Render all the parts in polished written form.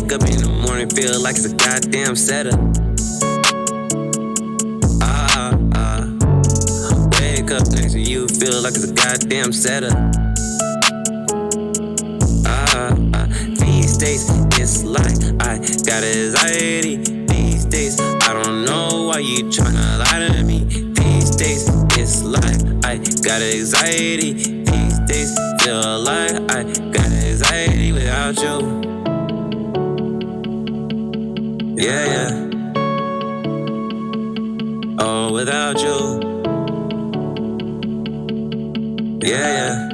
Wake up in the morning, feel like it's a goddamn setup. Wake up next to you, feel like it's a goddamn setup. These days, it's like I got anxiety. These days, I don't know why you tryna lie to me. These days, it's like I got anxiety. These days, feel like I got anxiety without you. Yeah, yeah. Oh, without you. Yeah, yeah.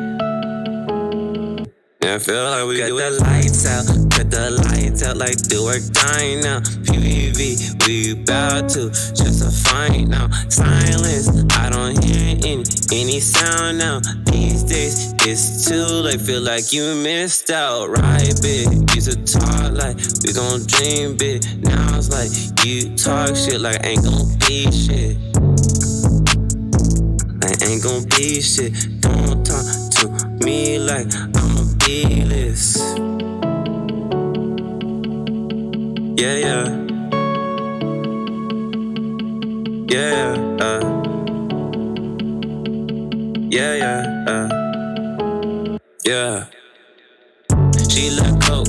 Yeah, I feel like we got the lights out. Cut the lights out like the work dying now. PVV, we about to just a fight now. Silence, I don't hear any sound now. These days, it's too late, feel like you missed out. Right, big, used to talk like we gon' dream big. Now it's like you talk shit like ain't gon' be shit. Like ain't gon' be shit. Don't talk to me like I'm a B-list. Yeah, yeah. Yeah, yeah, yeah, yeah. She let go.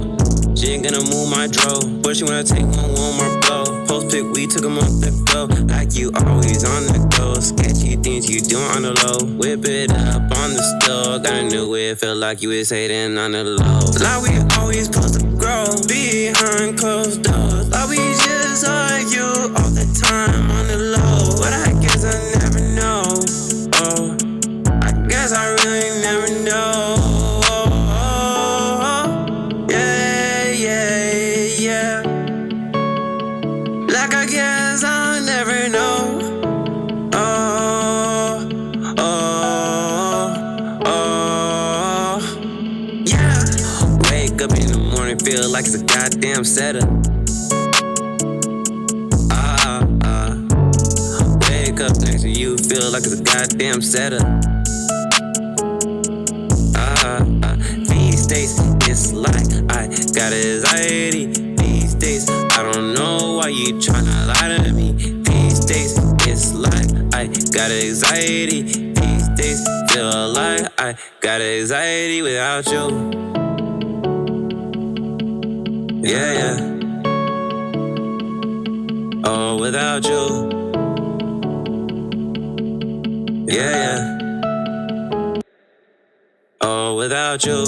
She ain't gonna move my dro. But she wanna take one more blow. Post pic, we took a month to go. Like you always on the go. Sketchy things you doing on the low. Whip it up on the stove. Got a new whip, feel like you was hating on the low. Like we always supposed to grow behind closed doors. Like we just argue all the time on the low. But I guess I never know. Oh, I guess I really never know. Like I guess I'll never know. Yeah. Wake up in the morning, feel like it's a goddamn setup. Wake up next to you, feel like it's a goddamn setup. These days, it's like I got anxiety. These days, I don't know why you tryna lie to me. These days, it's like I got anxiety. These days, feel like I got anxiety without you. Yeah, yeah. Oh, without you. Yeah, yeah. Oh, without you.